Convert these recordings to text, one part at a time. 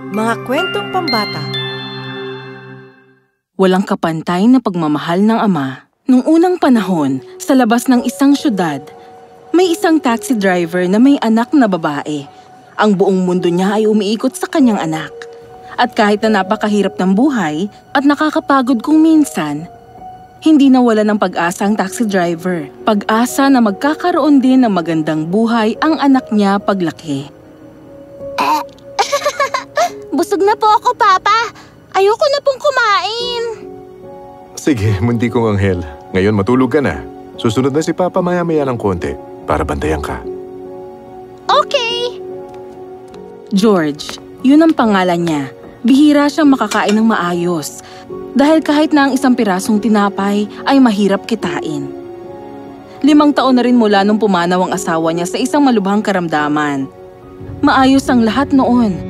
Mga kwentong pambata. Walang kapantay na pagmamahal ng ama. Nung unang panahon, sa labas ng isang syudad, may isang taxi driver na may anak na babae. Ang buong mundo niya ay umiikot sa kanyang anak. At kahit na napakahirap ng buhay at nakakapagod kung minsan, hindi nawala ng pag-asa ang taxi driver. Pag-asa na magkakaroon din ng magandang buhay ang anak niya paglaki. Busog na po ako, Papa. Ayoko na pong kumain. Sige, mundi kong anghel. Ngayon matulog ka na. Susunod na si Papa maya-maya ng konti para bantayan ka. Okay. George, yun ang pangalan niya. Bihira siyang makakain ng maayos. Dahil kahit na ang isang pirasong tinapay ay mahirap kitain. 5 taon na rin mula nung pumanaw ang asawa niya sa isang malubhang karamdaman. Maayos ang lahat noon.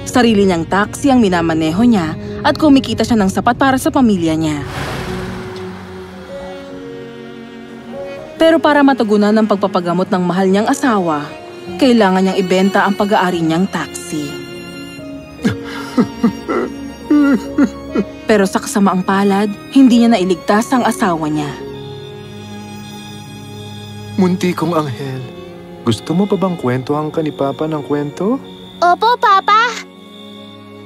Sarili niyang taxi ang minamaneho niya at kumikita siya ng sapat para sa pamilya niya. Pero para matugunan ang pagpapagamot ng mahal niyang asawa, kailangan niyang ibenta ang pag-aari niyang taxi. Pero sa kasamaang palad, hindi niya nailigtas ang asawa niya. Munti kong anghel. Gusto mo pa bang kwentuhan ka ni Papa ng kwento? Opo, Papa.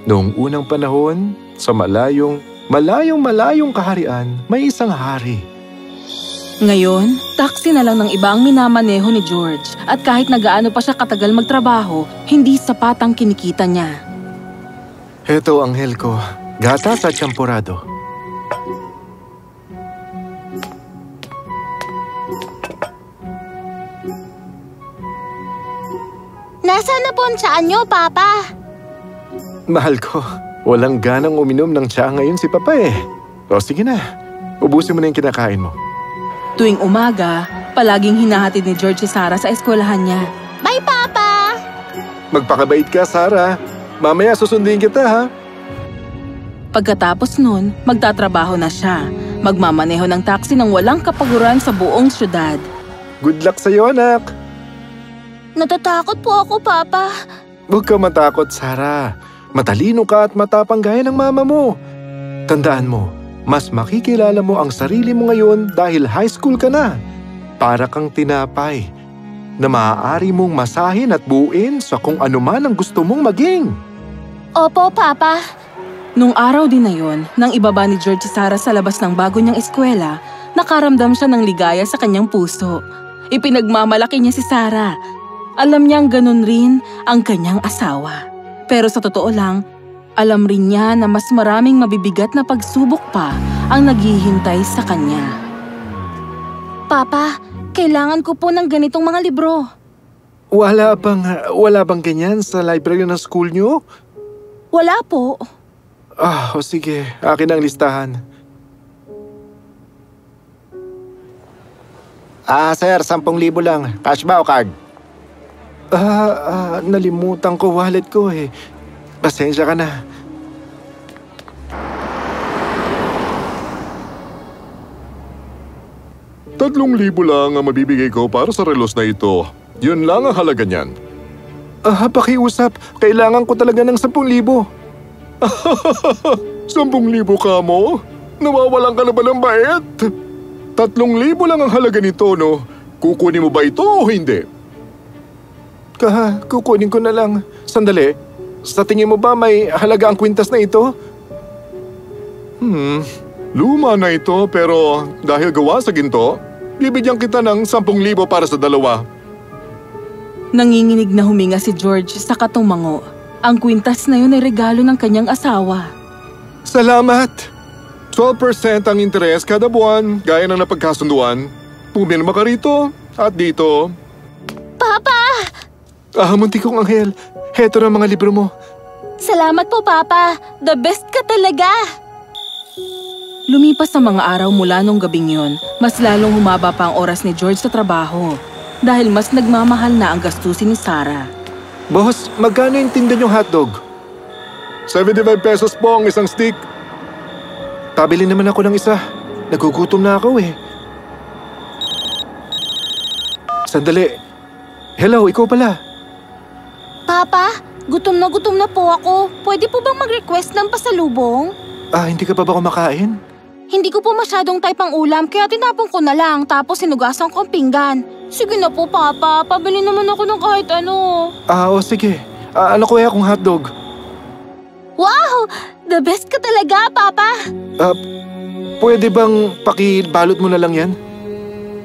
Noong unang panahon, sa malayong kaharian, may isang hari. Ngayon, taxi na lang ng iba ang minamaneho ni George at kahit na gaano pa siya katagal magtrabaho, hindi sapat ang kinikita niya. Heto, anghel ko. Gatas at champurado. Nasaan na po ang tsaan niyo, Papa? Mahal ko, walang ganang uminom ng tsaa ngayon si Papa eh. O sige na, ubusin mo na yung kinakain mo. Tuwing umaga, palaging hinahatid ni George si Sarah sa eskwelahan niya. Bye, Papa! Magpakabait ka, Sarah. Mamaya susundin kita, ha? Pagkatapos nun, magtatrabaho na siya. Magmamaneho ng taxi ng walang kapaguran sa buong syudad. Good luck sa'yo, anak. Natatakot po ako, Papa. Huwag ka matakot, Sarah. Matalino ka at matapang gaya ng mama mo. Tandaan mo, mas makikilala mo ang sarili mo ngayon dahil high school ka na. Para kang tinapay na maaari mong masahin at buuin sa kung ano man ang gusto mong maging. Opo, Papa. Nung araw din na yun, nang ibaba ni George si Sarah sa labas ng bago niyang eskwela, nakaramdam siya ng ligaya sa kanyang puso. Ipinagmamalaki niya si Sarah. Alam niyang ganun rin ang kanyang asawa. Pero sa totoo lang, alam rin niya na mas maraming mabibigat na pagsubok pa ang naghihintay sa kanya. Papa, kailangan ko po ng ganitong mga libro. Wala bang ganyan sa library ng school niyo? Wala po. O sige, akin ang listahan. Sir, 10,000 lang. Cash ba o card? Nalimutan ko wallet ko eh. Pasensya ka na. ₱3,000 lang ang mabibigay ko para sa relos na ito. Yun lang ang halaga niyan. Pakiusap. Kailangan ko talaga ng 10,000. 10,000 ka mo? Nawawalan ka na ba ng bayad? 3,000 lang ang halaga nito, no? Kukunin mo ba ito o hindi? Kukunin ko na lang. Sandali. Sa tingin mo ba may halaga ang kwintas na ito? Luma na ito pero dahil gawa sa ginto, bibigyan kita ng 10,000 para sa dalawa. Nanginginig na huminga si George sa katumango. Ang kwintas na yun ay regalo ng kanyang asawa. Salamat! 12% ang interes kada buwan, gaya ng napagkasunduan. Pumirma ka rito at dito. Papa! Munti kong anghel. Heto na mga libro mo. Salamat po, Papa. The best ka talaga. Lumipas ang mga araw mula nung gabing yun, mas lalong humaba pa ang oras ni George sa trabaho. Dahil mas nagmamahal na ang gastusin ni Sarah. Boss, magkano yung tinda niyong hotdog? 75 pesos po ang isang stick. Pabili naman ako ng isa. Nagugutom na ako eh. Sandali. Hello, ikaw pala. Papa, gutom na po ako. Pwede po bang mag-request ng pasalubong? Hindi ka pa ba kumakain? Hindi ko po masyadong type ang ulam kaya tinapon ko na lang tapos sinugasan ko ang pinggan. Sige na po, Papa. Pabili naman ako ng kahit ano. Sige. Ano kaya kung hotdog? Wow! The best ka talaga, Papa! Pwede bang pakibalot mo na lang yan?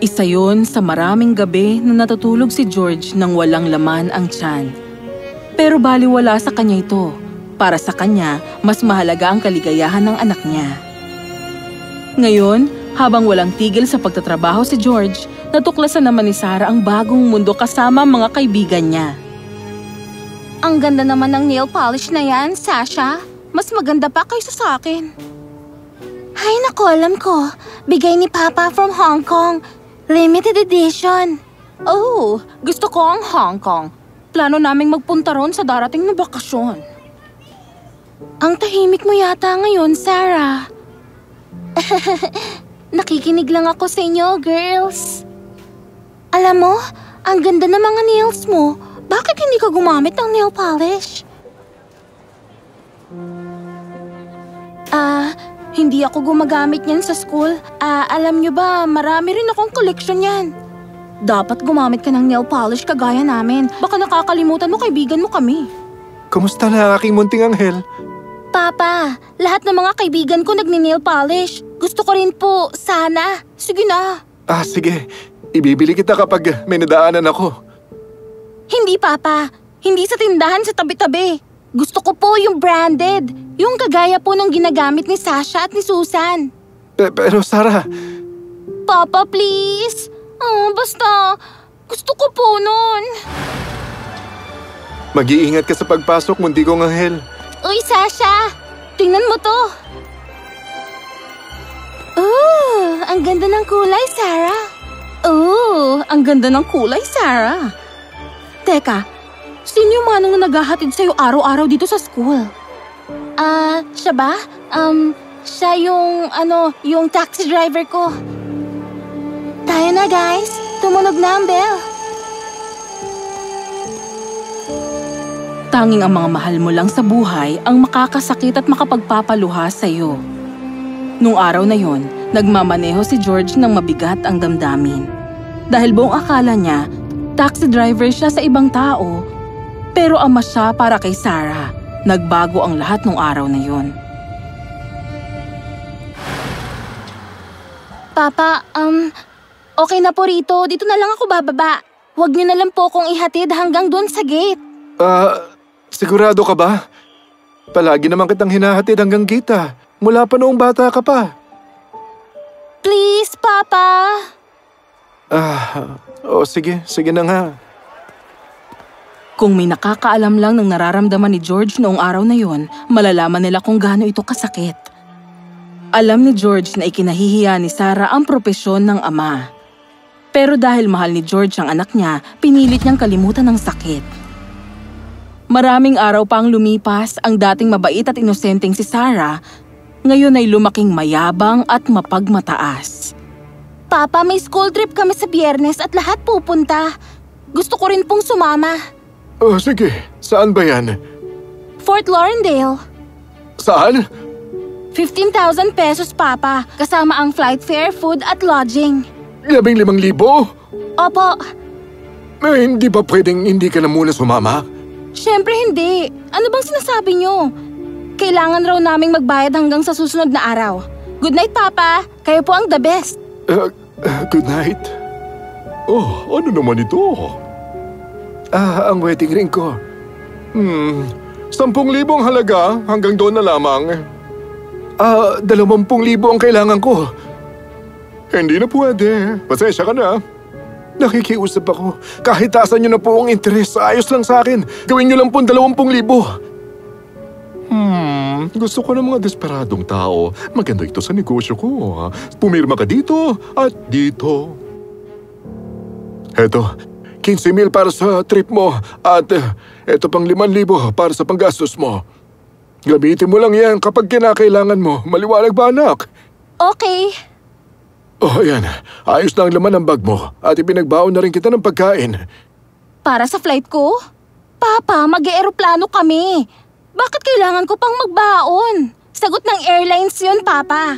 Isa yon sa maraming gabi na natutulog si George nang walang laman ang tiyan. Pero baliwala sa kanya ito. Para sa kanya, mas mahalaga ang kaligayahan ng anak niya. Ngayon, habang walang tigil sa pagtatrabaho si George, natuklasan naman ni Sarah ang bagong mundo kasama ang mga kaibigan niya. Ang ganda naman ng nail polish na yan, Sasha. Mas maganda pa kaysa sa akin. Ay, naku, alam ko. Bigay ni Papa from Hong Kong. Limited edition. Oh, gusto ko ang Hong Kong. Plano naming magpunta ron sa darating na bakasyon. Ang tahimik mo yata ngayon, Sarah. Nakikinig lang ako sa inyo, girls. Alam mo, ang ganda ng mga nails mo. Bakit hindi ka gumamit ng nail polish? Hindi ako gumagamit niyan sa school. Alam niyo ba, marami rin akong collection yan. Dapat gumamit ka ng nail polish kagaya namin. Baka nakakalimutan mo kaibigan mo kami. Kumusta na ang aking munting anghel? Papa, lahat ng mga kaibigan ko nagni-nail polish. Gusto ko rin po, sana. Sige na. Sige. Ibibili kita kapag may nadaanan ako. Hindi, Papa. Hindi sa tindahan sa tabi-tabi. Gusto ko po yung branded. Yung kagaya po ng ginagamit ni Sasha at ni Susan. Pero Sarah... Papa, please. Basta, gusto ko po nun. Mag-iingat ka sa pagpasok, munti kong anghel. Uy, Sasha. Tingnan mo to. Ang ganda ng kulay, Sarah. Ang ganda ng kulay, Sarah. Teka, sino yung manong na naghahatid sa'yo araw-araw dito sa school? Siya ba? Siya yung taxi driver ko. Tayo na, guys. Tumunog na ang bell. Tanging ang mga mahal mo lang sa buhay ang makakasakit at makapagpapaluha sa'yo. Nung araw na yon, nagmamaneho si George ng mabigat ang damdamin. Dahil buong akala niya, taxi driver siya sa ibang tao, pero ama siya para kay Sarah. Nagbago ang lahat nung araw na yon. Papa, okay na po rito. Dito na lang ako bababa. Huwag niyo na lang po akong ihatid hanggang doon sa gate. Sigurado ka ba? Palagi naman kitang hinahatid hanggang gita. Mula pa noong bata ka pa. Please, Papa. Sige. Sige na nga. Kung may nakakaalam lang ng nararamdaman ni George noong araw na yon, malalaman nila kung gaano ito kasakit. Alam ni George na ikinahihiya ni Sarah ang propesyon ng ama. Pero dahil mahal ni George ang anak niya, pinilit niyang kalimutan ang sakit. Maraming araw pa ang lumipas, ang dating mabait at inosenteng si Sarah, ngayon ay lumaking mayabang at mapagmataas. Papa, may school trip kami sa Biyernes at lahat pupunta. Gusto ko rin pong sumama. Sige. Saan ba yan? Fort Lauderdale. Saan? 15,000 pesos, Papa. Kasama ang flight fare, food at lodging. 15,000? Opo. Hindi ba pwedeng hindi ka na muna sumama? Siyempre hindi. Ano bang sinasabi niyo? Kailangan raw naming magbayad hanggang sa susunod na araw. Good night, Papa. Kayo po ang the best. Good night. Ano naman ito? Ang wedding ring ko. 10,000 halaga, hanggang doon na lamang. 20,000 ang kailangan ko. Hindi na pwede. Pasensya ka na. Nakikiusap ako. Kahit taasan niyo na po ang interes, ayos lang sa akin. Gawin niyo lang po 20,000. Gusto ko ng mga desperadong tao. Maganda ito sa negosyo ko. Pumirma ka dito at dito. Eto, 15,000 para sa trip mo at eto pang 5,000 para sa panggastos mo. Gamitin mo lang yan kapag kinakailangan mo. Maliwanag ba, anak? Okay. Yan. Ayos na ang laman ng bag mo at ipinagbaon na rin kita ng pagkain. Para sa flight ko? Papa, mag-eeroplano kami. Bakit kailangan ko pang magbaon? Sagot ng airlines yun, Papa.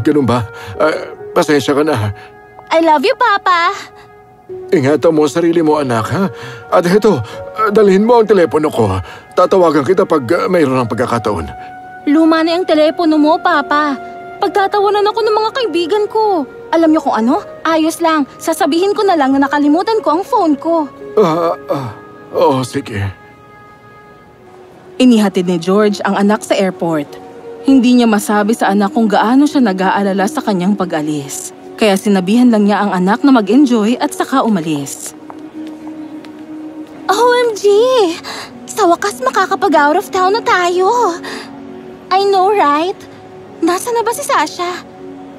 Ganun ba? Pasensya ka na. I love you, Papa. Ingatan mo ang sarili mo, anak, ha? At heto, dalhin mo ang telepono ko. Tatawagan kita pag mayroon ng pagkakataon. Luma na yung telepono mo, Papa. Pagtatawanan ako ng mga kaibigan ko. Alam niyo kung ano? Ayos lang. Sasabihin ko na lang na nakalimutan ko ang phone ko. Oo, sige. Inihatid ni George ang anak sa airport. Hindi niya masabi sa anak kung gaano siya nag-aalala sa kanyang pag-alis. Kaya sinabihan lang niya ang anak na mag-enjoy at saka umalis. OMG! Sa wakas makakapag-out of town na tayo. I know, right? Nasaan na ba si Sasha?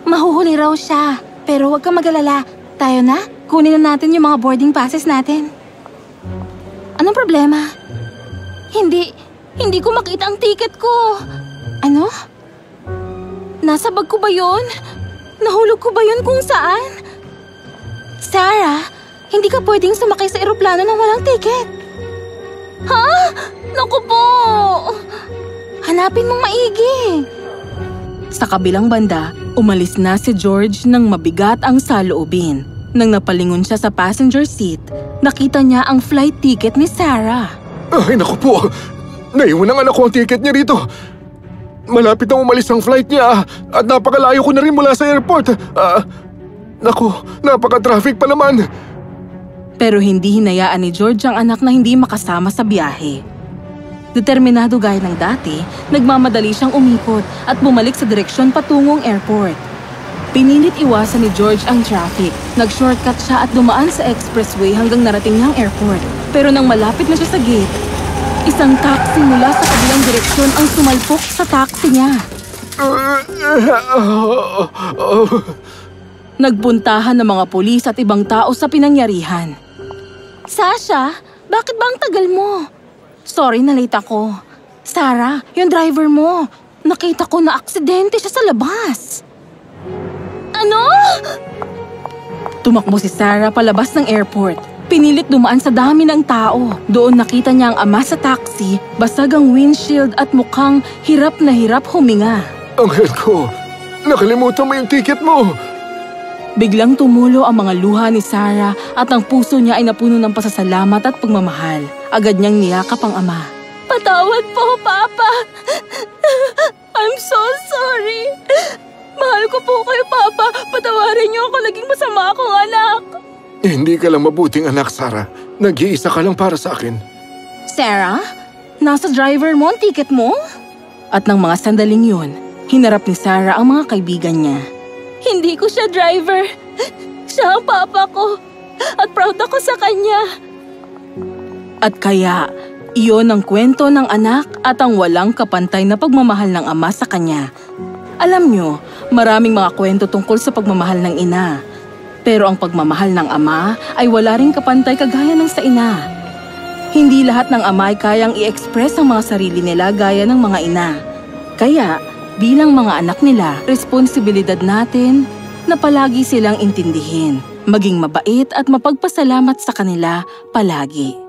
Mahuhuli raw siya. Pero huwag kang mag-alala. Tayo na? Kunin na natin yung mga boarding passes natin. Anong problema? Hindi ko makita ang ticket ko. Ano? Nasa bag ko ba yun? Nahulog ko ba yun kung saan? Sarah, hindi ka pwedeng sumakay sa eroplano nang walang ticket. Ha? Naku po! Hanapin mong maigi. Sa kabilang banda, umalis na si George nang mabigat ang saloobin. Nang napalingon siya sa passenger seat, nakita niya ang flight ticket ni Sarah. Ay, naku po! Naiwan ng anak ko ang ticket niya rito. Malapit na umalis ang flight niya at napakalayo ko na rin mula sa airport. Naku, napaka-traffic pa naman. Pero hindi hinayaan ni George ang anak na hindi makasama sa biyahe. Determinado gaya ng dati, nagmamadali siyang umikot at bumalik sa direksyon patungong airport. Pinilit iwasan ni George ang traffic. Nag-shortcut siya at dumaan sa expressway hanggang narating niya ang airport. Pero nang malapit na siya sa gate, isang taxi mula sa kabilang direksyon ang sumalpok sa taxi niya. Nagpuntahan ng mga pulis at ibang tao sa pinangyarihan. Sasha, bakit ba ang tagal mo? Sorry na late ako. Sarah, yung driver mo. Nakita ko na aksidente siya sa labas. Ano? Tumakbo si Sarah palabas ng airport. Pinilit dumaan sa dami ng tao. Doon nakita niya ang ama sa taxi, basag ang windshield at mukhang hirap na hirap huminga. Anghel ko, nakalimutan mo yung ticket mo. Biglang tumulo ang mga luha ni Sarah at ang puso niya ay napuno ng pasasalamat at pagmamahal. Agad niyang niyakap ang ama. Patawad po, Papa. I'm so sorry. Mahal ko po kayo, Papa. Patawarin niyo ako, naging masama akong anak. Hindi ka lang mabuting anak, Sarah. Nag-iisa ka lang para sa akin. Sarah, nasa driver mo ang ticket mo? At ng mga sandaling yun, hinarap ni Sarah ang mga kaibigan niya. Hindi ko siya driver. Siya ang papa ko. At proud ako sa kanya. At kaya, iyon ang kwento ng anak at ang walang kapantay na pagmamahal ng ama sa kanya. Alam nyo, maraming mga kwento tungkol sa pagmamahal ng ina. Pero ang pagmamahal ng ama ay wala ring kapantay kagaya ng sa ina. Hindi lahat ng ama ay kayang i-express ang mga sarili nila gaya ng mga ina. Kaya, bilang mga anak nila, responsibilidad natin na palagi silang intindihin, maging mabait at mapagpasalamat sa kanila palagi.